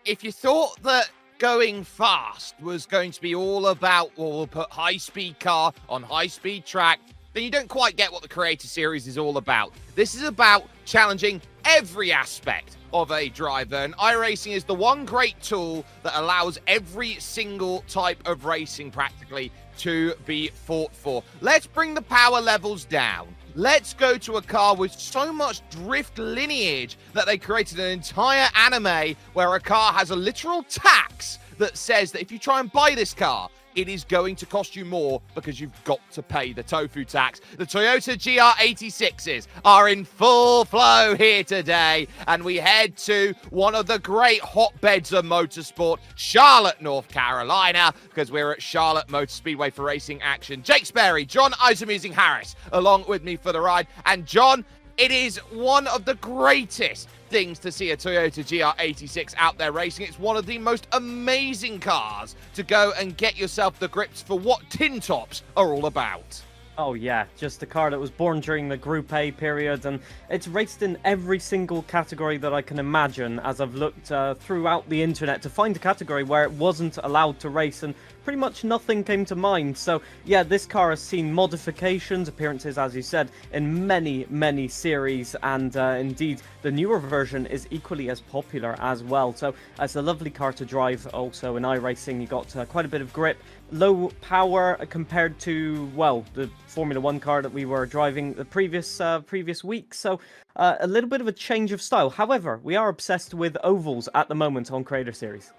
if you thought that going fast was going to be all about, well, we'll put high-speed car on high-speed track, then you don't quite get what the Creator Series is all about. This is about challenging every aspect of a driver, and iRacing is the one great tool that allows every single type of racing practically to be fought for. Let's bring the power levels down. Let's go to a car with so much drift lineage that they created an entire anime where a car has a literal tax that says that if you try and buy this car, it is going to cost you more because you've got to pay the tofu tax. The Toyota GR86s are in full flow here today, and we head to one of the great hotbeds of motorsport, Charlotte, North Carolina, because we're at Charlotte Motor Speedway for racing action. Jake Sperry, John Isamusing Harris, along with me for the ride. And John, it is one of the greatest things to see a Toyota GR86 out there racing. It's one of the most amazing cars to go and get yourself the grips for what tin tops are all about. Oh yeah, just a car that was born during the Group A period, and it's raced in every single category that I can imagine as I've looked throughout the internet to find a category where it wasn't allowed to race, and pretty much nothing came to mind. So yeah, this car has seen modifications, appearances, as you said, in many series, and indeed the newer version is equally as popular as well. So it's a lovely car to drive. Also in iRacing, you got quite a bit of grip, low power compared to, well, the Formula 1 car that we were driving the previous week. So a little bit of a change of style. However, we are obsessed with ovals at the moment on Creator Series.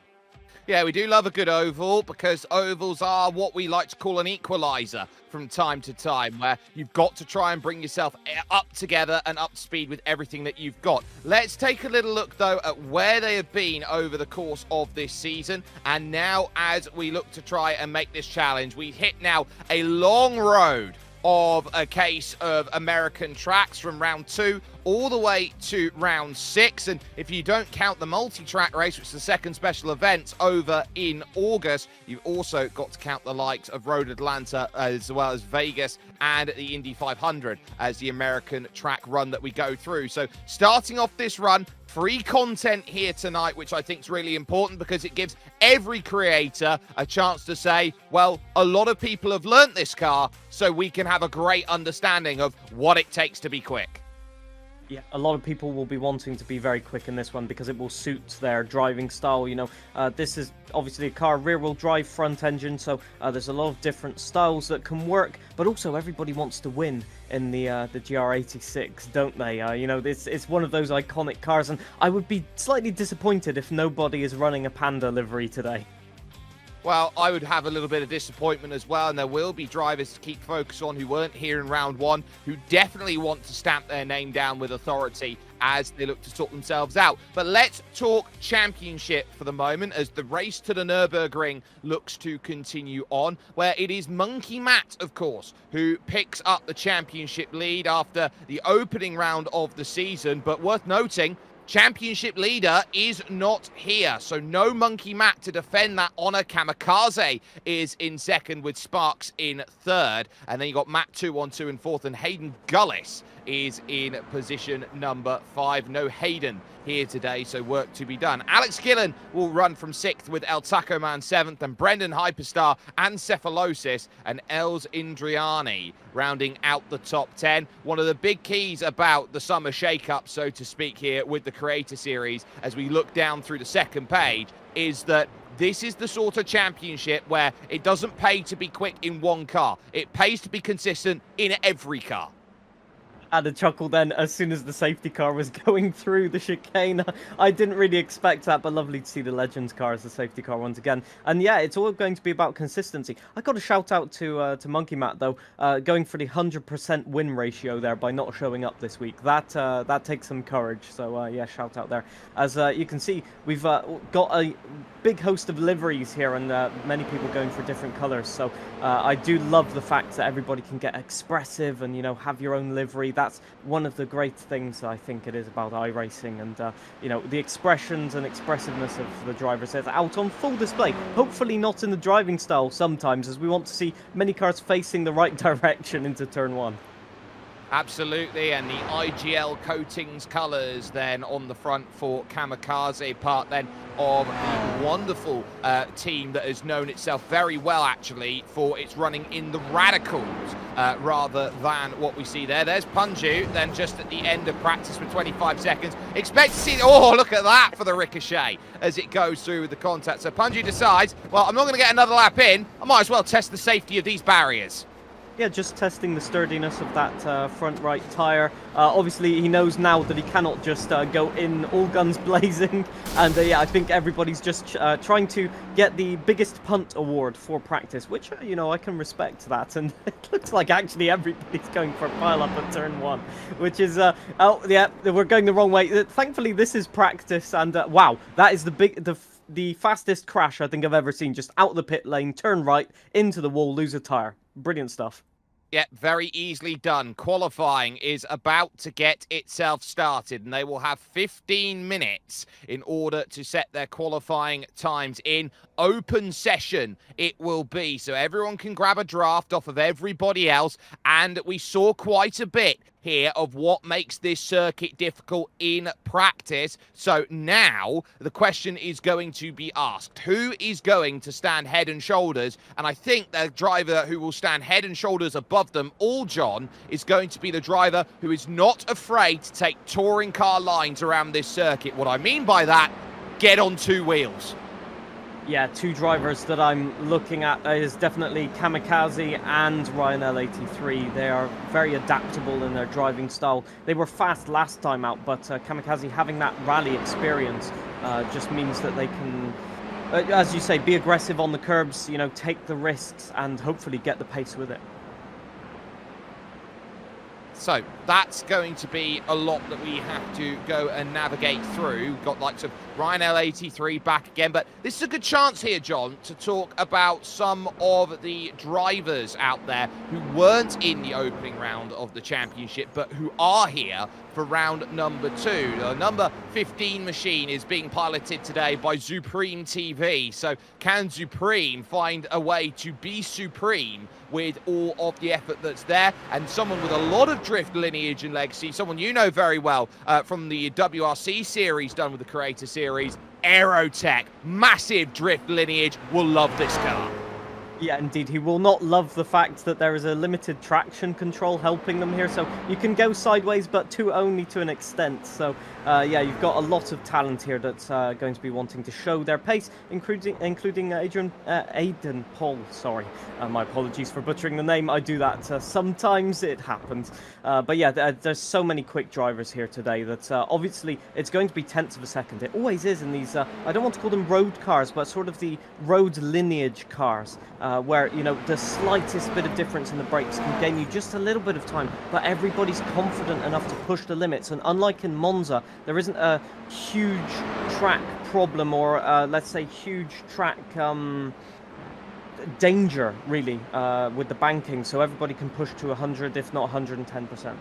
Yeah, we do love a good oval because ovals are what we like to call an equalizer from time to time, where you've got to try and bring yourself up together and up to speed with everything that you've got. Let's take a little look, though, at where they have been over the course of this season. And now, as we look to try and make this challenge, we hit now a long road of a case of American tracks from round 2 all the way to round 6. And if you don't count the multi-track race, which is the second special event over in August, you've also got to count the likes of Road Atlanta as well as Vegas and the Indy 500 as the American track run that we go through. So starting off this run, free content here tonight, which I think is really important because it gives every creator a chance to say, well, a lot of people have learnt this car, so we can have a great understanding of what it takes to be quick. Yeah, a lot of people will be wanting to be very quick in this one because it will suit their driving style. You know, this is obviously a car rear-wheel drive, front engine, so there's a lot of different styles that can work. But also, everybody wants to win in the GR86, don't they? You know, it's one of those iconic cars, and I would be slightly disappointed if nobody is running a Panda livery today. Well, I would have a little bit of disappointment as well, and there will be drivers to keep focus on who weren't here in round 1, who definitely want to stamp their name down with authority as they look to sort themselves out. But let's talk championship for the moment, as the race to the Nürburgring looks to continue on, where it is Monkey Matt, of course, who picks up the championship lead after the opening round of the season. But worth noting, championship leader is not here, so no Monkey Matt to defend that honor. Kamikaze is in second with Sparks in third, and then you got Matt 212 in fourth, and Hayden Gullis is in position number 5. No Hayden here today, so work to be done. Alex Gillen will run from 6th with El Taco Man 7th, and Brendan Hyperstar and Cephalosis and Els Indriani rounding out the top 10. One of the big keys about the summer shake-up, so to speak, here with the Creator Series, as we look down through the second page, is that this is the sort of championship where it doesn't pay to be quick in one car. It pays to be consistent in every car. Had a chuckle then as soon as the safety car was going through the chicane. I didn't really expect that, but lovely to see the Legends car as the safety car once again. And yeah, it's all going to be about consistency. I got a shout out to Monkey Matt though, going for the 100% win ratio there by not showing up this week. That takes some courage. So yeah, shout out there. As you can see, we've got a big host of liveries here, and many people going for different colors. So I do love the fact that everybody can get expressive and, you know, have your own livery. That's one of the great things I think it is about iRacing, and you know, the expressions and expressiveness of the drivers is out on full display. Hopefully not in the driving style sometimes, as we want to see many cars facing the right direction into turn 1. Absolutely, and the IGL coatings colours then on the front for Kamikaze, part then of the wonderful team that has known itself very well actually for its running in the radicals rather than what we see there. There's Punju then just at the end of practice for 25 seconds. Expect to see, oh look at that for the ricochet as it goes through with the contact. So Punju decides, well, I'm not going to get another lap in, I might as well test the safety of these barriers. Yeah, just testing the sturdiness of that front right tyre. Obviously, he knows now that he cannot just go in all guns blazing. And yeah, I think everybody's just trying to get the biggest punt award for practice, which, you know, I can respect that. And it looks like actually everybody's going for a pile-up at turn 1, which is, oh, yeah, we're going the wrong way. Thankfully, this is practice. And wow, that is the fastest crash I think I've ever seen. Just out of the pit lane, turn right, into the wall, lose a tyre. Brilliant stuff. Yeah, very easily done. Qualifying is about to get itself started, and they will have 15 minutes in order to set their qualifying times in. Open session it will be, so everyone can grab a draft off of everybody else, and we saw quite a bit here of what makes this circuit difficult in practice. So now the question is going to be asked, who is going to stand head and shoulders? And I think the driver who will stand head and shoulders above them all, John, is going to be the driver who is not afraid to take touring car lines around this circuit. What I mean by that, get on two wheels. Yeah, two drivers that I'm looking at is definitely Kamikaze and Ryan L83. They are very adaptable in their driving style. They were fast last time out, but Kamikaze having that rally experience just means that they can, as you say, be aggressive on the curbs, you know, take the risks and hopefully get the pace with it. So that's going to be a lot that we have to go and navigate through. We've got likes of Ryan L83 back again, but this is a good chance here, John, to talk about some of the drivers out there who weren't in the opening round of the championship, but who are here for round number 2. The number 15 machine is being piloted today by Supreme TV. So can Supreme find a way to be supreme with all of the effort that's there? And someone with a lot of drift lineage and legacy, someone you know very well from the WRC series done with the Creator Series, Aerotech, massive drift lineage, will love this car. Yeah, indeed. He will not love the fact that there is a limited traction control helping them here. So you can go sideways, but only to an extent. So, yeah, you've got a lot of talent here that's going to be wanting to show their pace, including Aiden Paul. Sorry, my apologies for butchering the name. I do that sometimes. It happens. But yeah, there's so many quick drivers here today that obviously it's going to be tenths of a second. It always is in these, I don't want to call them road cars, but sort of the road lineage cars. Where, you know, the slightest bit of difference in the brakes can gain you just a little bit of time, but everybody's confident enough to push the limits. And unlike in Monza, there isn't a huge track problem or, let's say, huge track danger, really, with the banking. So everybody can push to 100, if not 110%.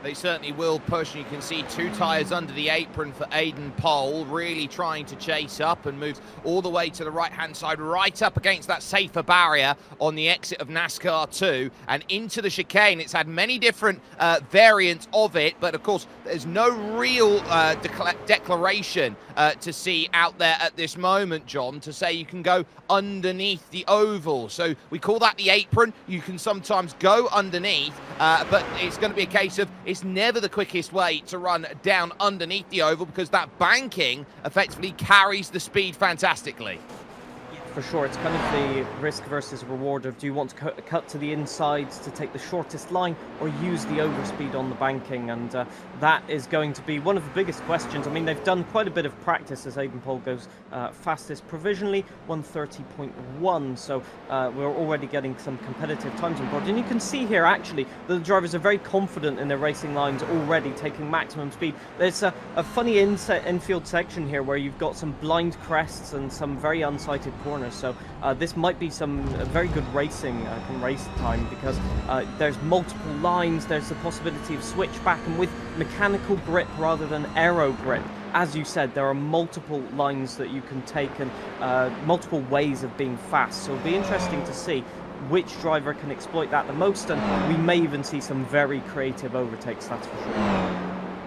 They certainly will push, and you can see 2 tyres under the apron for Aiden Pole, really trying to chase up and moves all the way to the right-hand side, right up against that safer barrier on the exit of NASCAR 2 and into the chicane. It's had many different variants of it, but of course, there's no real declaration to see out there at this moment, John, to say you can go underneath the oval. So we call that the apron. You can sometimes go underneath, but it's going to be a case of it's never the quickest way to run down underneath the oval because that banking effectively carries the speed fantastically. For sure, it's kind of the risk versus reward of do you want to cut to the insides to take the shortest line or use the overspeed on the banking, and that is going to be one of the biggest questions. I mean, they've done quite a bit of practice as Aiden Pole goes fastest provisionally, 130.1, so we're already getting some competitive times on board. And you can see here actually that the drivers are very confident in their racing lines already, taking maximum speed. There's a funny infield section here where you've got some blind crests and some very unsighted corners. So this might be some very good racing from race time because there's multiple lines, there's the possibility of switchback, and with mechanical grip rather than aero grip, as you said, there are multiple lines that you can take and multiple ways of being fast. So it'll be interesting to see which driver can exploit that the most, and we may even see some very creative overtakes, that's for sure.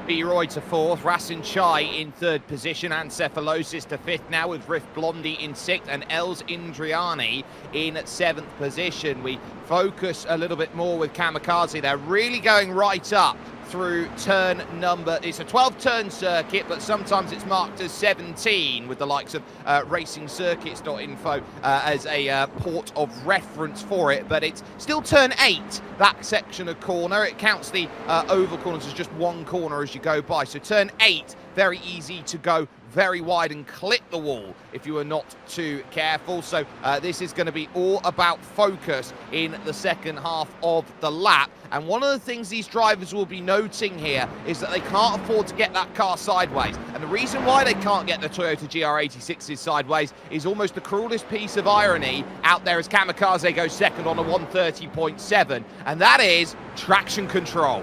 B-Roy to 4th, Rasin Chai in 3rd position, Ancephalosis to 5th now with Riff Blondie in 6th, and Els Indriani in 7th position. We focus a little bit more with Kamikaze. They're really going right up through turn number, it's a 12-turn circuit, but sometimes it's marked as 17 with the likes of racingcircuits.info as a port of reference for it, but it's still turn 8, that section of corner. It counts the oval corners as just one corner as you go by, so turn 8, very easy to go very wide and clip the wall if you are not too careful. So this is going to be all about focus in the second half of the lap. And one of the things these drivers will be noting here is that they can't afford to get that car sideways. And the reason why they can't get the Toyota GR86s sideways is almost the cruelest piece of irony out there as Kamikaze goes second on a 130.7, and that is traction control.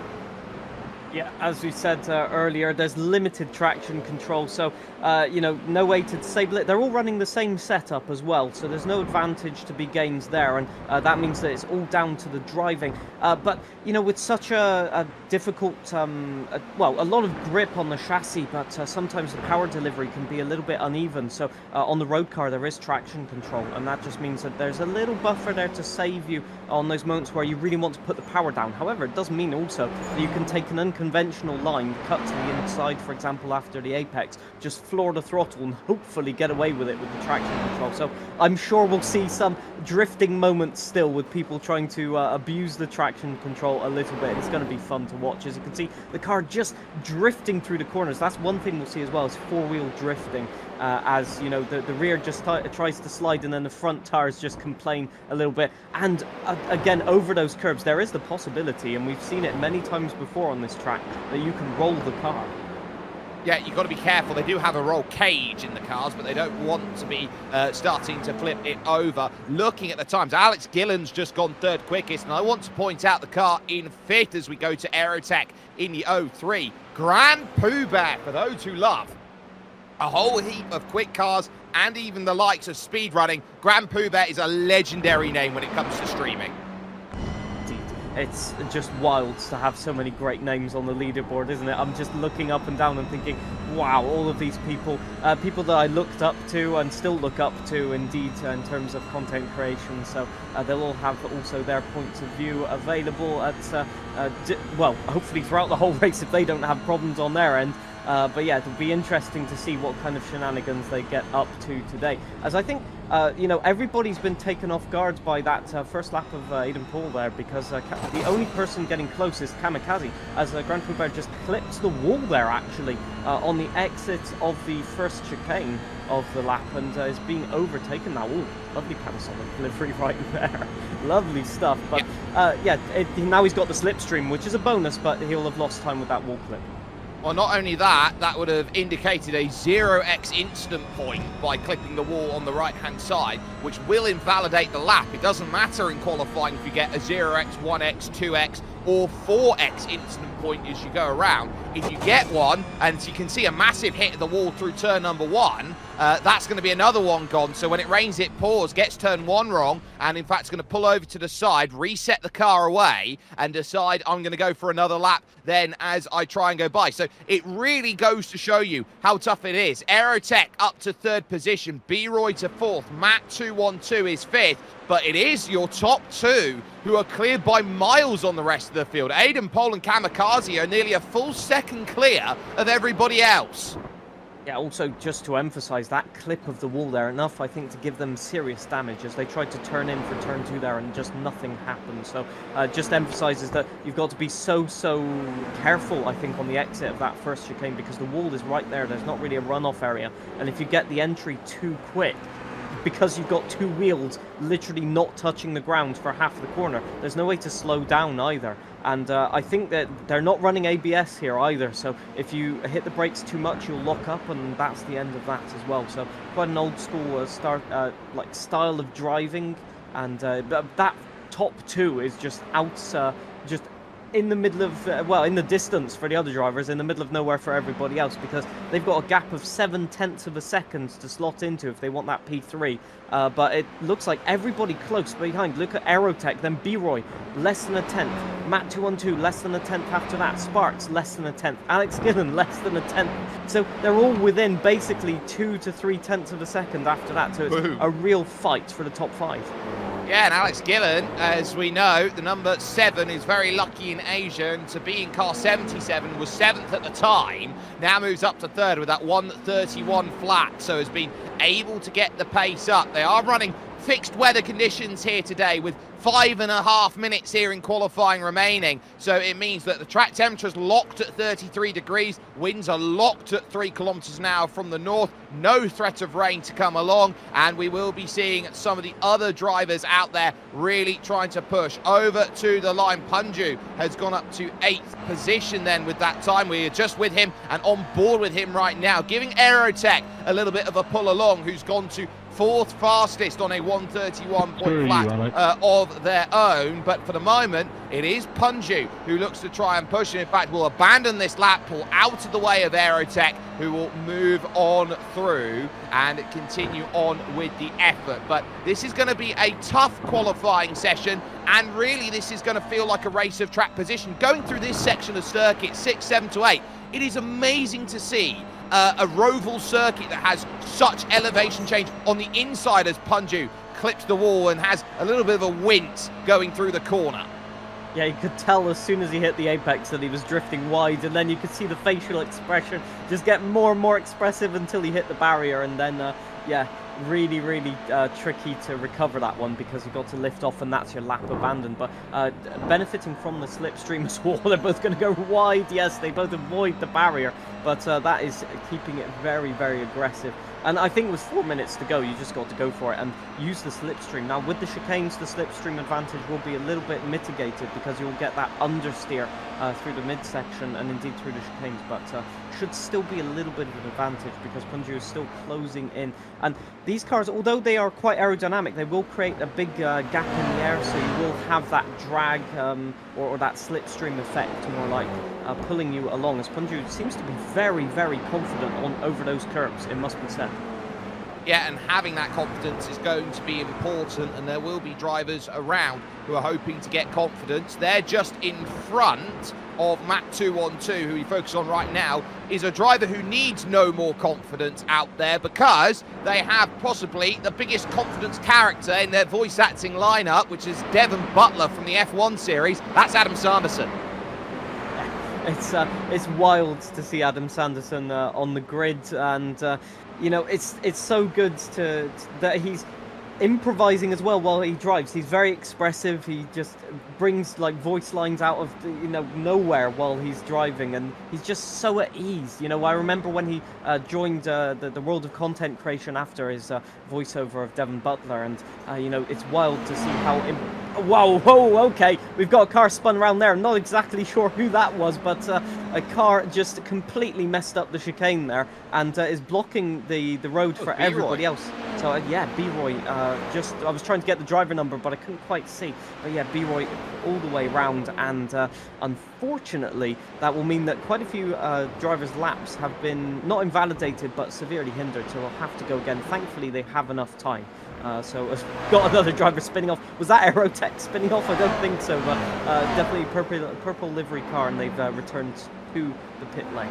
Yeah, as we said earlier, there's limited traction control, so you know, no way to disable it. They're all running the same setup as well, so there's no advantage to be gained there, and that means that it's all down to the driving. But you know, with such a difficult, well, a lot of grip on the chassis, but sometimes the power delivery can be a little bit uneven. So on the road car, there is traction control, and that just means that there's a little buffer there to save you on those moments where you really want to put the power down. However, it does mean also that you can take an unconventional line, cut to the inside, for example, after the apex, just floor the throttle and hopefully get away with it with the traction control. So I'm sure we'll see some drifting moments still with people trying to abuse the traction control a little bit. It's going to be fun to watch. As you can see, the car just drifting through the corners. That's one thing we'll see as well, is four-wheel drifting. As you know, the rear just tries to slide, and then the front tires just complain a little bit. And again, over those curbs, there is the possibility, and we've seen it many times before on this track, that you can roll the car. Yeah, you've got to be careful. They do have a roll cage in the cars, but they don't want to be starting to flip it over. Looking at the times, Alex Gillen's just gone third quickest, and I want to point out the car in fifth as we go to Aerotech in the 03. Grand Pooh Bear, for those who love a whole heap of quick cars and even the likes of speed running. Grand Pooh Bear is a legendary name when it comes to streaming. It's just wild to have so many great names on the leaderboard, isn't it? I'm just looking up and down and thinking, wow, all of these people, people that I looked up to and still look up to, indeed, in terms of content creation. So they'll all have also their points of view available at, well, hopefully throughout the whole race if they don't have problems on their end. But yeah, it'll be interesting to see what kind of shenanigans they get up to today. As I think, you know, everybody's been taken off guard by that first lap of Aidan Paul there, because the only person getting close is Kamikaze, as Grand Pooh Bear just clips the wall there, actually, on the exit of the first chicane of the lap, and is being overtaken now. Ooh, lovely Panasonic delivery right there. Lovely stuff. But yeah, now he's got the slipstream, which is a bonus, but he'll have lost time with that wall clip. Well, not only that, that would have indicated a 0x instant point by clipping the wall on the right-hand side, which will invalidate the lap. It doesn't matter in qualifying if you get a 0x, 1x, 2x, or 4x instant point as you go around. If you get one, and you can see a massive hit of the wall through turn number 1, that's going to be another one gone. So when it rains, it pours, gets turn 1 wrong, and in fact, it's going to pull over to the side, reset the car away, and decide I'm going to go for another lap then as I try and go by. So it really goes to show you how tough it is. Aerotech up to 3rd position, B-Roy to 4th, Matt212 is 5th, but it is your top 2 who are cleared by miles on the rest of the field. Aidan Pole and Kamikaze are nearly a full second clear of everybody else. Yeah, also just to emphasize that clip of the wall there, enough I think to give them serious damage as they tried to turn in for turn 2 there and just nothing happened. So just emphasizes that you've got to be so careful, I think, on the exit of that first chicane, because the wall is right there. There's not really a runoff area, and if you get the entry too quick, because you've got 2 wheels literally not touching the ground for half the corner, there's no way to slow down either. And I think that they're not running ABS here either, so if you hit the brakes too much, you'll lock up, and that's the end of that as well. So quite an old school like style of driving, and that top 2 is just in the middle of, well, in the distance for the other drivers, in the middle of nowhere for everybody else, because they've got a gap of 7/10 of a second to slot into if they want that P3. But it looks like everybody close behind. Look at Aerotech, then B-Roy, less than a tenth. Matt 212, less than a tenth after that. Sparks, less than a tenth. Alex Gillen, less than a tenth. So they're all within basically 2 to 3/10 of a second after that. So it's a real fight for the top 5. Yeah, and Alex Gillen, as we know, the number 7 is very lucky in Asia, and to be in car 77 was 7th at the time, now moves up to 3rd with that 1:31 flat, so has been able to get the pace up. They are running fixed weather conditions here today with 5.5 minutes here in qualifying remaining, so it means that the track temperature is locked at 33 degrees, winds are locked at 3 kilometers an hour from the north, no threat of rain to come along, and we will be seeing some of the other drivers out there really trying to push over to the line. Punju has gone up to 8th position then with that time. We are just with him and on board with him right now, giving Aerotech a little bit of a pull along, who's gone to 4th fastest on a 1:31 point flat of their own. But for the moment, it is Punju who looks to try and push, and in fact will abandon this lap, pull out of the way of Aerotech, who will move on through and continue on with the effort. But this is going to be a tough qualifying session, and really this is going to feel like a race of track position. Going through this section of circuit, 6, 7 to 8, it is amazing to see a Roval circuit that has such elevation change on the inside as Punju clips the wall and has a little bit of a wince going through the corner. Yeah, you could tell as soon as he hit the apex that he was drifting wide, and then you could see the facial expression just get more and more expressive until he hit the barrier, and then, yeah, really tricky to recover that one because you got to lift off and that's your lap abandoned. But benefiting from the slipstream as well, they're both going to go wide. Yes, they both avoid the barrier, but that is keeping it very aggressive. And I think with 4 minutes to go, you just got to go for it and use the slipstream. Now, with the chicanes, the slipstream advantage will be a little bit mitigated because you'll get that understeer through the midsection and indeed through the chicanes, but should still be a little bit of an advantage because Punju is still closing in. And these cars, although they are quite aerodynamic, they will create a big gap in the air, so you will have that drag or that slipstream effect, more like pulling you along, as Punju seems to be very confident on over those curves, it must be said. Yeah, and having that confidence is going to be important, and there will be drivers around who are hoping to get confidence. They're just in front of Matt 212, who we focus on right now, is a driver who needs no more confidence out there because they have possibly the biggest confidence character in their voice acting lineup, which is Devon Butler from the F1 series. That's Adam Sanderson. It's wild to see Adam Sanderson on the grid, and you know, it's so good that he's improvising as well while he drives. He's very expressive. He just brings like voice lines out of nowhere while he's driving, and he's just so at ease. You know, I remember when he joined the world of content creation after his voiceover of Devon Butler, and you know, it's wild to see how whoa, okay, we've got a car spun around there. I'm not exactly sure who that was, but a car just completely messed up the chicane there and is blocking the road for everybody else. So yeah, B-Roy, I was trying to get the driver number, but I couldn't quite see. But yeah, B-Roy all the way round, and unfortunately, that will mean that quite a few drivers' laps have been not invalidated, but severely hindered, so they'll have to go again. Thankfully, they have enough time. So it's got another driver spinning off. Was that Aerotech spinning off? I don't think so, but definitely purple livery car, and they've returned to the pit lane.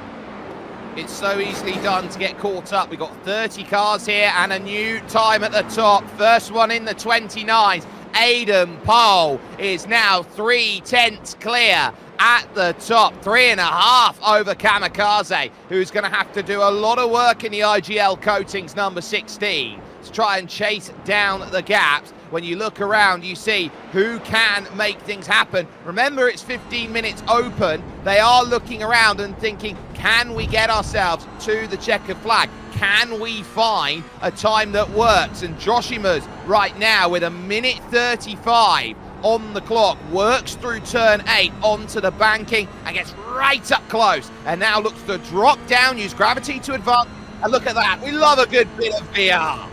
It's so easily done to get caught up. We've got 30 cars here and a new time at the top. First one in the 29s. Aidan Pole is now 3/10 clear at the top. 3.5 over Kamikaze, who's going to have to do a lot of work in the IGL coatings, number 16, to try and chase down the gaps. When you look around, you see who can make things happen. Remember, it's 15 minutes open. They are looking around and thinking, can we get ourselves to the checkered flag? Can we find a time that works? And Joshima's right now with 1:35 on the clock, works through turn 8 onto the banking and gets right up close, and now looks to drop down, use gravity to advance. And look at that, we love a good bit of VR.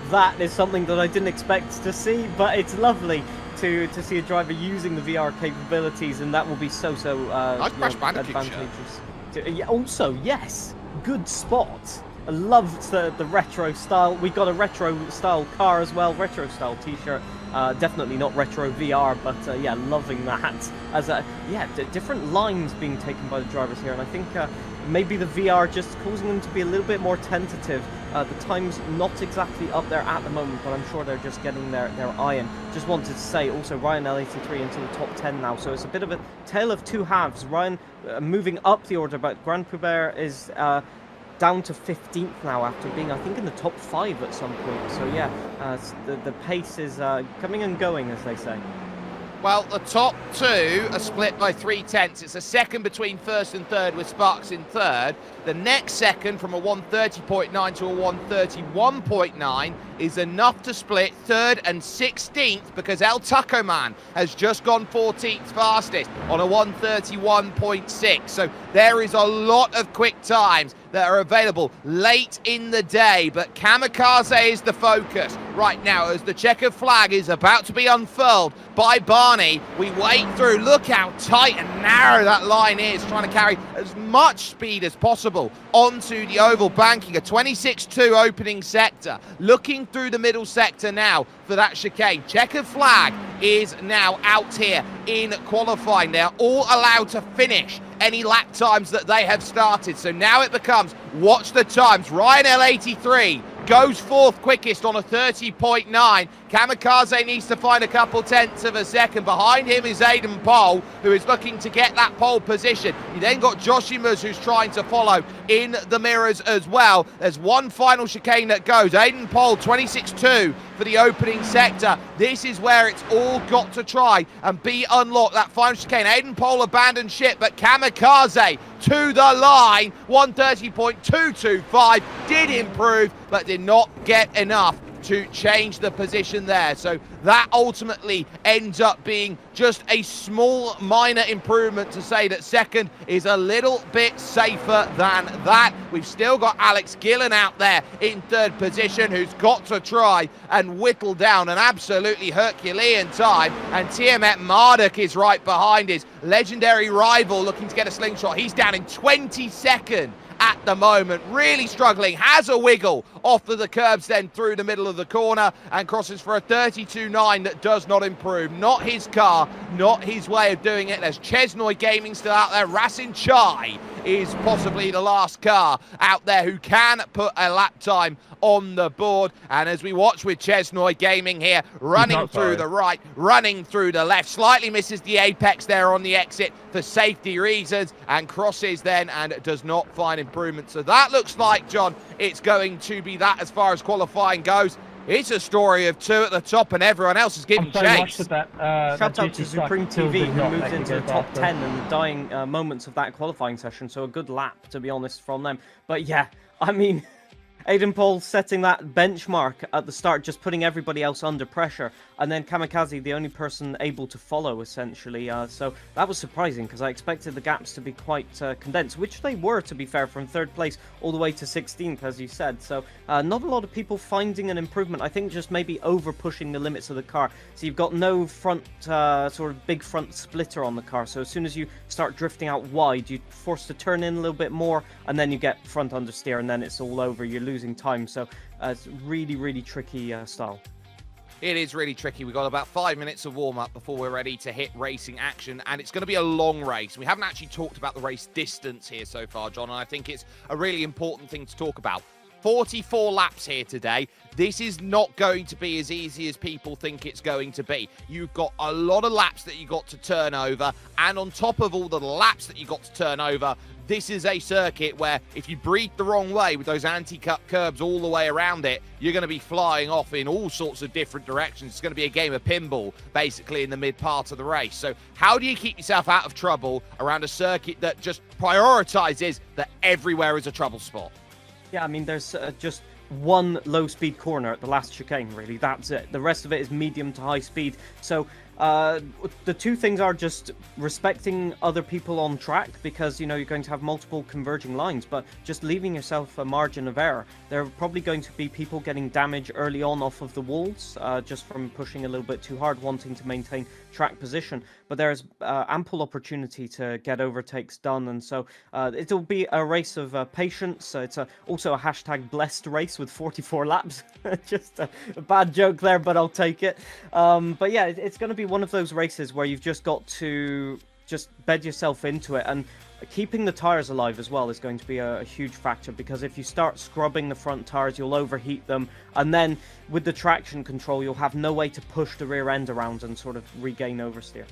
That is something that I didn't expect to see, but it's lovely to see a driver using the VR capabilities, and that will be so Nice Crash Bandicoot shirt. advantageous. Yeah, also, yes, good spot. I loved the retro style. We got a retro style car as well, retro style t-shirt. Definitely not retro VR, but yeah, loving that. As different lines being taken by the drivers here, and I think maybe the VR just causing them to be a little bit more tentative. The time's not exactly up there at the moment, but I'm sure they're just getting their eye in. Just wanted to say also Ryan L83 into the top 10 now, so it's a bit of a tale of two halves. Ryan moving up the order, but Grand Poubert is down to 15th now after being, I think, in the top 5 at some point. So yeah, the pace is coming and going, as they say. Well, the top 2 are split by 3/10. It's a second between first and third, with Sparks in third. The next second, from a 130.9 to a 131.9, is enough to split third and 16th, because El Taco Man has just gone 14th fastest on a 131.6. So there is a lot of quick times that are available late in the day, but Kamikaze is the focus right now as the checkered flag is about to be unfurled by Barney. We wait through. Look how tight and narrow that line is, trying to carry as much speed as possible onto the oval, banking a 26.2 opening sector. Looking through the middle sector now for that chicane. Checkered flag is now out here in qualifying. They're all allowed to finish any lap times that they have started. So now it becomes, watch the times. Ryan L83 goes fourth quickest on a 30.9. Kamikaze needs to find a couple tenths of a second. Behind him is Aiden Pole, who is looking to get that pole position. You then got Joshimus, who's trying to follow in the mirrors as well. There's one final chicane that goes. Aiden Pole, 26.2 for the opening sector. This is where it's all got to try and be unlocked. That final chicane. Aiden Pole abandoned ship, but Kamikaze to the line. 130.225 did improve, but did not get enough to change the position there. So that ultimately ends up being just a small minor improvement to say that second is a little bit safer than that. We've still got Alex Gillen out there in third position, who's got to try and whittle down an absolutely Herculean time. And Tiamat Marduk is right behind his legendary rival, looking to get a slingshot. He's down in 22nd at the moment, really struggling, has a wiggle off of the curbs, then through the middle of the corner and crosses for a 32.9 that does not improve. Not his car, not his way of doing it. There's Chesnoy Gaming still out there. Rasin Chai is possibly the last car out there who can put a lap time on the board. And as we watch with Chesnoy Gaming here, running through the right, running through the left, slightly misses the apex there on the exit for safety reasons, and crosses then and does not find improvement. So that looks like, John, it's going to be that as far as qualifying goes. It's a story of two at the top and everyone else is giving chase. Shout out to Supreme TV, who moved into the top 10 in the dying moments of that qualifying session. So a good lap, to be honest, from them. But yeah, I mean, Aiden Paul setting that benchmark at the start, just putting everybody else under pressure. And then Kamikaze, the only person able to follow, essentially. So that was surprising, because I expected the gaps to be quite condensed, which they were, to be fair, from third place all the way to 16th, as you said. So not a lot of people finding an improvement. I think just maybe over pushing the limits of the car. So you've got no front, sort of big front splitter on the car. So as soon as you start drifting out wide, you're forced to turn in a little bit more, and then you get front understeer, and then it's all over. You're losing time. So it's really, really tricky style. It is really tricky. We've got about 5 minutes of warm-up before we're ready to hit racing action, and it's going to be a long race. We haven't actually talked about the race distance here so far, John, and I think it's a really important thing to talk about. 44 laps here today. This is not going to be as easy as people think it's going to be. You've got a lot of laps that you got to turn over, and on top of all the laps that you got to turn over, this is a circuit where if you breathe the wrong way with those anti-cut curbs all the way around it, you're going to be flying off in all sorts of different directions. It's going to be a game of pinball, basically, in the mid part of the race. So how do you keep yourself out of trouble around a circuit that just prioritizes that everywhere is a trouble spot? Yeah, I mean, there's just one low-speed corner at the last chicane, really. That's it. The rest of it is medium to high speed. So The two things are just respecting other people on track, because you know you're going to have multiple converging lines, but just leaving yourself a margin of error. There are probably going to be people getting damage early on off of the walls, just from pushing a little bit too hard, wanting to maintain track position. But there's ample opportunity to get overtakes done, and so it'll be a race of patience. It's also a hashtag blessed race with 44 laps. Just a bad joke there, but I'll take it. But yeah, it's going to be one of those races where you've just got to just bed yourself into it, and keeping the tires alive as well is going to be a huge factor, because if you start scrubbing the front tires, you'll overheat them, and then with the traction control, you'll have no way to push the rear end around and sort of regain oversteer.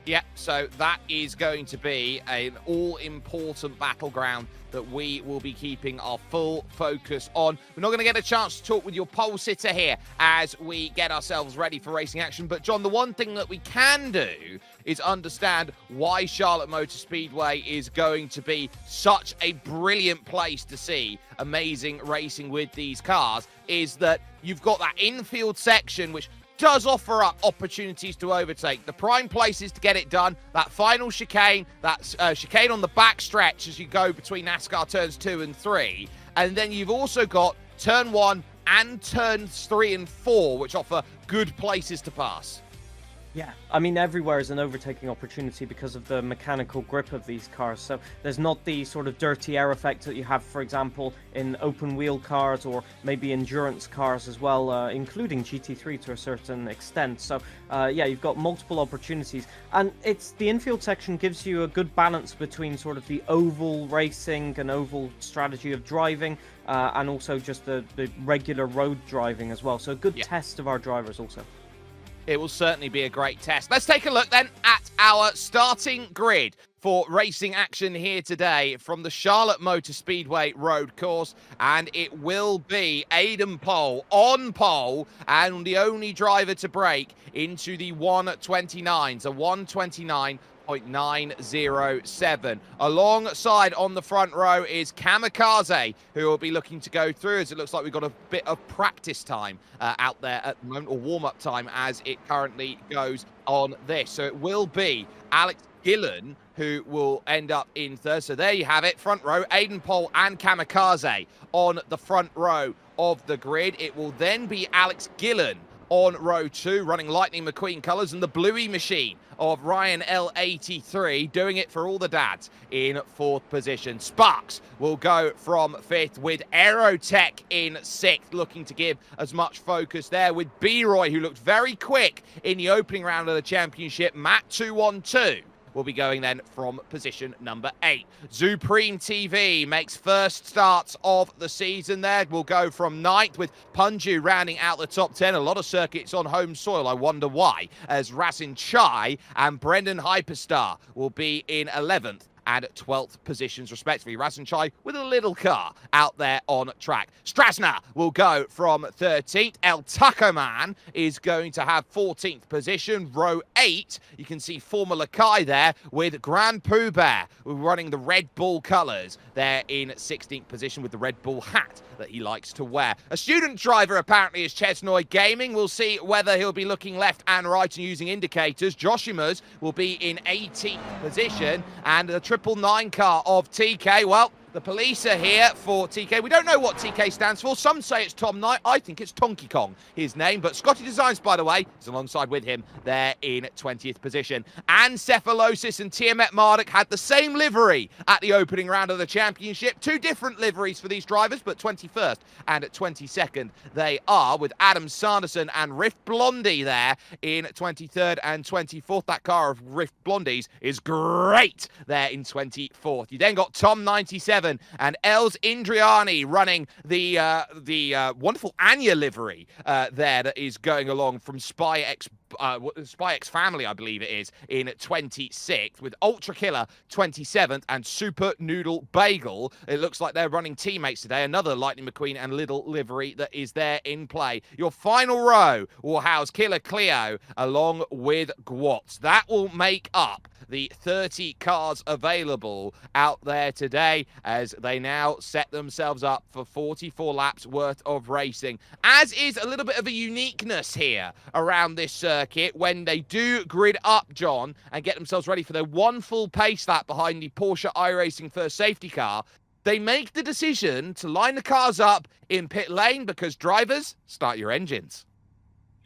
Yeah, so that is going to be an all-important battleground that we will be keeping our full focus on. We're not going to get a chance to talk with your pole sitter here as we get ourselves ready for racing action. But, John, the one thing that we can do is understand why Charlotte Motor Speedway is going to be such a brilliant place to see amazing racing with these cars, is that you've got that infield section which does offer up opportunities to overtake. The prime places to get it done, that final chicane, that chicane on the back stretch as you go between NASCAR turns 2 and 3. And then you've also got turn 1 and turns 3 and 4, which offer good places to pass. Yeah, I mean, everywhere is an overtaking opportunity because of the mechanical grip of these cars. So there's not the sort of dirty air effect that you have, for example, in open wheel cars or maybe endurance cars as well, including GT3 to a certain extent. So yeah, you've got multiple opportunities, and it's the infield section gives you a good balance between sort of the oval racing and oval strategy of driving, and also just the regular road driving as well. So a good test of our drivers also. It will certainly be a great test. Let's take a look then at our starting grid for racing action here today from the Charlotte Motor Speedway road course. And it will be Aidan Pole on pole and the only driver to break into the 129s, a 129.907. Alongside on the front row is Kamikaze, who will be looking to go through, as it looks like we've got a bit of practice time out there at the moment, or warm-up time as it currently goes on this. So it will be Alex Gillen who will end up in third. So there you have it, front row, Aidan Pole and Kamikaze on the front row of the grid. It will then be Alex Gillen on row 2, running Lightning McQueen colours, and the Bluey machine of Ryan L83 doing it for all the dads in 4th position. Sparks will go from 5th with Aerotech in 6th, looking to give as much focus there with B-Roy, who looked very quick in the opening round of the championship. Matt 212 will be going then from position number 8. Supreme TV makes first starts of the season there. Will go from 9th with Punju rounding out the top 10. A lot of circuits on home soil. I wonder why, as Rasin Chai and Brendan Hyperstar will be in 11th and 12th positions respectively. Rasin Chai with a little car out there on track. Strasner will go from 13th. El Taco Man is going to have 14th position. Row 8, you can see Formula Kai there with Grand Pooh Bear running the Red Bull colours there in 16th position with the Red Bull hat that he likes to wear. A student driver apparently is Chesnoy Gaming. We'll see whether he'll be looking left and right and using indicators. Joshima's will be in 18th position, and the 999 car of TK, well, the police are here for TK. We don't know what TK stands for. Some say it's Tom Knight. I think it's Donkey Kong, his name. But Scotty Designs, by the way, is alongside with him there in 20th position. Ancephalosis and Tiamat Marduk had the same livery at the opening round of the championship. 2 different liveries for these drivers, but 21st and 22nd they are, with Adam Sanderson and Rift Blondie there in 23rd and 24th. That car of Rift Blondie's is great there in 24th. You then got Tom 97 and Els Indriani running the wonderful Anya livery there that is going along from Spy X Family, I believe it is, in 26th, with Ultra Killer 27th and Super Noodle Bagel. It looks like they're running teammates today. Another Lightning McQueen and Little livery that is there in play. Your final row will house Killer Cleo along with Gwatz. That will make up the 30 cars available out there today, as they now set themselves up for 44 laps worth of racing. As is a little bit of a uniqueness here around this circuit when they do grid up, John, and get themselves ready for their one full pace lap behind the Porsche iRacing first safety car. They make the decision to line the cars up in pit lane because drivers, start your engines.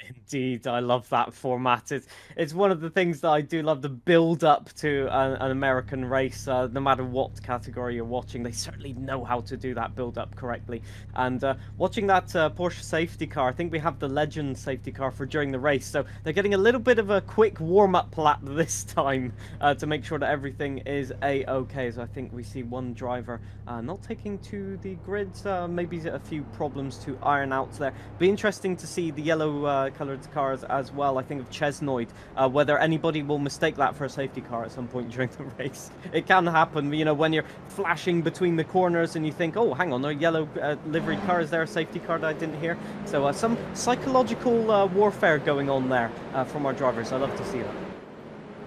Indeed, I love that format. It's one of the things that I do love, the build up to an American race. No matter what category you're watching, they certainly know how to do that build up correctly. And watching that Porsche safety car, I think we have the Legend safety car for during the race, so they're getting a little bit of a quick warm up lap this time to make sure that everything is a-okay. So I think we see one driver not taking to the grids, maybe a few problems to iron out there. Be interesting to see the yellow coloured cars as well. I think of Chesnoid, whether anybody will mistake that for a safety car at some point during the race. It can happen, you know, when you're flashing between the corners and you think, oh, hang on, a yellow livery car, is there a safety car that I didn't hear? So some psychological warfare going on there from our drivers. I love to see that.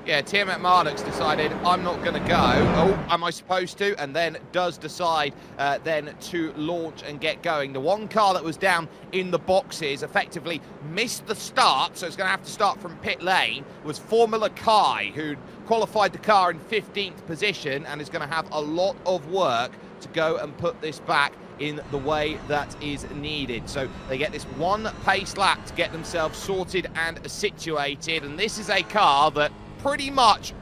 Yeah, Tiamat Marduk's decided, I'm not going to go. Oh, am I supposed to? And then does decide then to launch and get going. The one car that was down in the boxes effectively missed the start, so it's going to have to start from pit lane, was Formula Kai, who qualified the car in 15th position and is going to have a lot of work to go and put this back in the way that is needed. So they get this one pace lap to get themselves sorted and situated, and this is a car that pretty much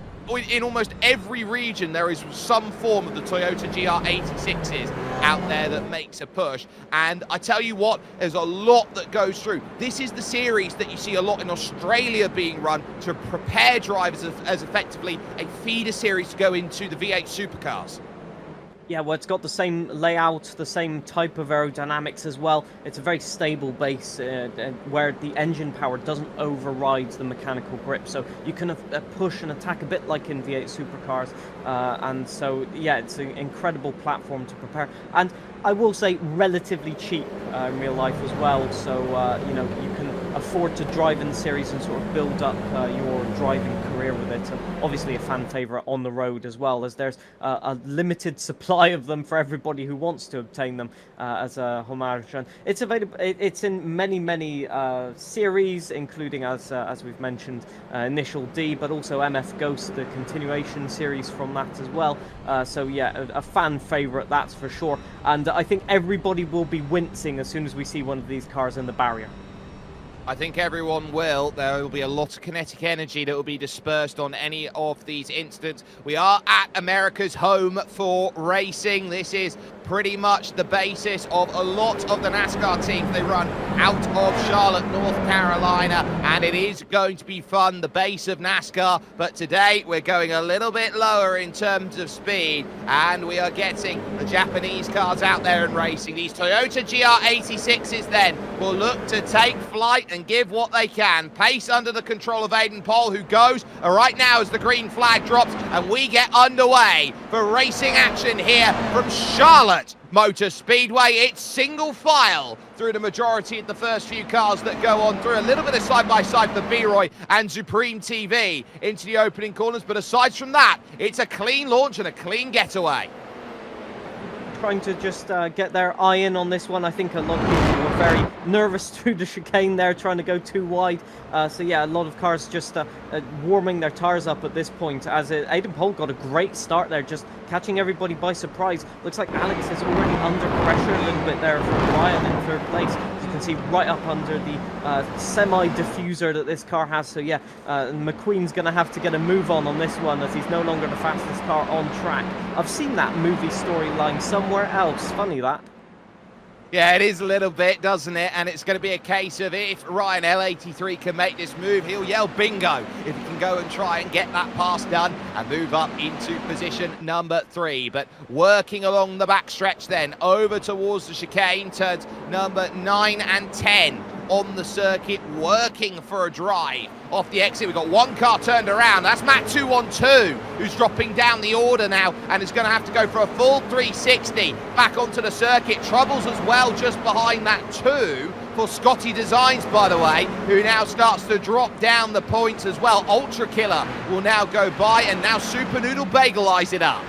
in almost every region there is some form of the Toyota GR86s out there that makes a push. And I tell you what, there's a lot that goes through. This is the series that you see a lot in Australia being run to prepare drivers as effectively a feeder series to go into the V8 supercars. Yeah, well, it's got the same layout, the same type of aerodynamics as well. It's a very stable base where the engine power doesn't override the mechanical grip. So you can push and attack a bit like in V8 supercars. And so, yeah, it's an incredible platform to prepare. And I will say relatively cheap in real life as well. So, you know, you can afford to drive in the series and sort of build up your driving career with it. And obviously a fan favourite on the road as well, as there's a limited supply of them for everybody who wants to obtain them as a homage. And it's available. It's in many series, including as we've mentioned, Initial D, but also MF Ghost, the continuation series from that as well. So yeah, a fan favourite, that's for sure. And I think everybody will be wincing as soon as we see one of these cars in the barrier. I think everyone will. There will be a lot of kinetic energy that will be dispersed on any of these incidents. We are at America's home for racing. This is pretty much the basis of a lot of the NASCAR teams. They run out of Charlotte, North Carolina, and it is going to be fun, the base of NASCAR. But today we're going a little bit lower in terms of speed, and we are getting the Japanese cars out there and racing. These Toyota GR86s then will look to take flight and give what they can. Pace under the control of Aiden Pohl, who goes right now as the green flag drops, and we get underway for racing action here from Charlotte Motor Speedway. It's single file through the majority of the first few cars that go on through. A little bit of side-by-side for B-Roy and Supreme TV into the opening corners, but aside from that, it's a clean launch and a clean getaway. Trying to just get their eye in on this one. I think a lot of people were very nervous through the chicane there, trying to go too wide. So yeah, a lot of cars just warming their tires up at this point, as Aiden Pohl got a great start there, just catching everybody by surprise. Looks like Alex is already under pressure a little bit there from Ryan in third place. As you can see, right up under the semi-diffuser that this car has. So yeah, McQueen's going to have to get a move on this one, as he's no longer the fastest car on track. I've seen that movie storyline somewhere else. Funny that. Yeah, it is a little bit, doesn't it? And it's going to be a case of if Ryan L83 can make this move, he'll yell bingo if he can go and try and get that pass done and move up into position number 3. But working along the backstretch then, over towards the chicane, turns number 9 and 10 on the circuit, working for a drive off the exit. We've got one car turned around. That's Matt 212, who's dropping down the order now and is going to have to go for a full 360 back onto the circuit. Troubles as well just behind that 2 for Scotty Designs, by the way, who now starts to drop down the points as well. Ultra Killer will now go by, and now Super Noodle Bagel eyes it up.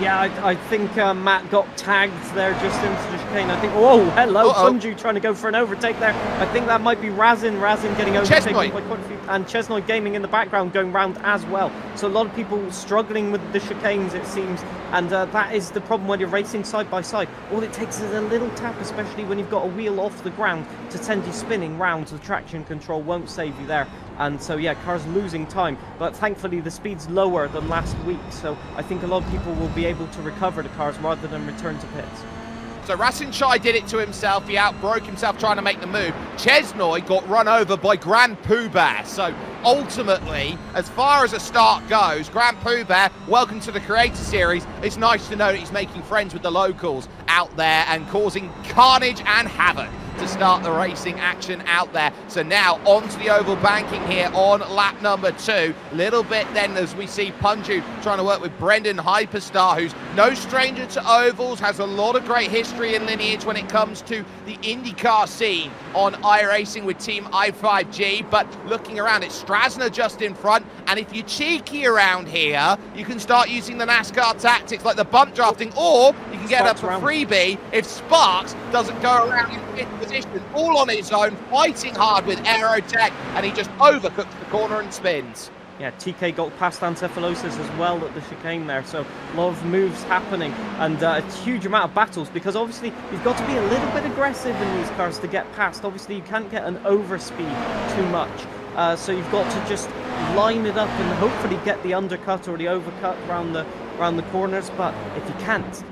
Yeah, I think Matt got tagged there just into the chicane. I think, oh, hello, Punju trying to go for an overtake there. I think that might be Razin getting overtaken by quite a few, and Chesnoy Gaming in the background going round as well. So a lot of people struggling with the chicanes, it seems, and that is the problem when you're racing side by side. All it takes is a little tap, especially when you've got a wheel off the ground, to send you spinning round. The traction control won't save you there. And so, yeah, cars losing time. But thankfully, the speed's lower than last week. So I think a lot of people will be able to recover the cars rather than return to pits. So Rasin Chai did it to himself. He outbroke himself trying to make the move. Chesnoy got run over by Grand Pooh Bear. So ultimately, as far as a start goes, Grand Pooh Bear, welcome to the Creator Series. It's nice to know that he's making friends with the locals out there and causing carnage and havoc to start the racing action out there. So now onto the oval banking here on lap number 2. Little bit then as we see Punju trying to work with Brendan Hyperstar, who's no stranger to ovals, has a lot of great history and lineage when it comes to the IndyCar scene on iRacing with Team i5G. But looking around, it's Strasner just in front, and if you're cheeky around here, you can start using the NASCAR tactics like the bump drafting, or you can get up a freebie if Sparks doesn't go around in fifth position, all on his own, fighting hard with Aerotech, and he just overcooks the corner and spins. Yeah, TK got past Ancephalosis as well at the chicane there, so a lot of moves happening, and a huge amount of battles, because obviously you've got to be a little bit aggressive in these cars to get past. Obviously you can't get an overspeed too much, so you've got to just line it up and hopefully get the undercut or the overcut around the corners. But if you can't,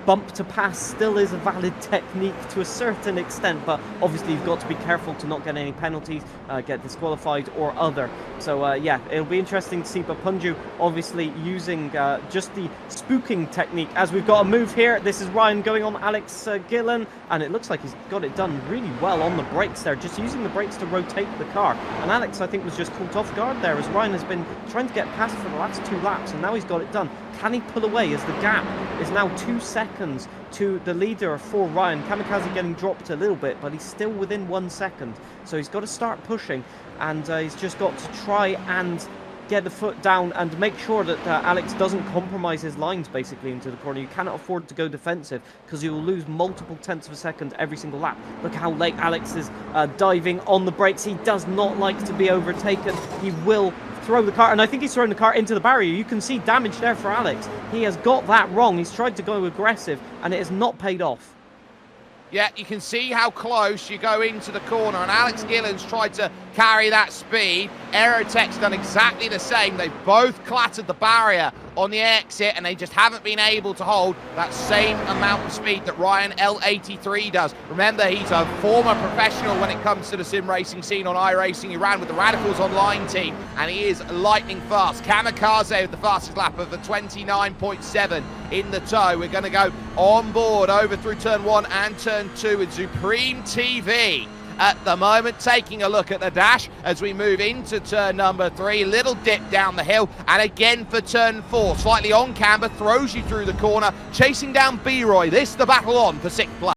bump to pass still is a valid technique to a certain extent, but obviously you've got to be careful to not get any penalties, get disqualified or other. So yeah, it'll be interesting to see. But Punju obviously using just the spooking technique, as we've got a move here. This is Ryan going on Alex Gillen, and it looks like he's got it done really well on the brakes there, just using the brakes to rotate the car. And Alex, I think, was just caught off guard there, as Ryan has been trying to get past for the last 2 laps, and now he's got it done. Can he pull away, as the gap is now 2 seconds to the leader for Ryan? Kamikaze getting dropped a little bit, but he's still within 1 second. So he's got to start pushing, and he's just got to try and get the foot down and make sure that Alex doesn't compromise his lines basically into the corner. You cannot afford to go defensive, because you will lose multiple tenths of a second every single lap. Look how late Alex is diving on the brakes. He does not like to be overtaken. He will throw the car, and I think he's thrown the car into the barrier. You can see damage there for Alex. He has got that wrong. He's tried to go aggressive, and it has not paid off. Yeah, you can see how close you go into the corner, and Alex Gillen's tried to carry that speed. Aerotech's done exactly the same. They've both clattered the barrier on the exit, and they just haven't been able to hold that same amount of speed that Ryan L83 does. Remember, he's a former professional when it comes to the sim racing scene on iRacing. He ran with the Radicals Online team, and he is lightning fast. Kamikaze with the fastest lap of the 29.7 in the tow. We're going to go on board over through turn 1 and turn 2 with Supreme TV at the moment, taking a look at the dash as we move into turn number 3. Little dip down the hill, and again for turn 4. Slightly on camber, throws you through the corner, chasing down B-Roy. This the battle on for 6th place.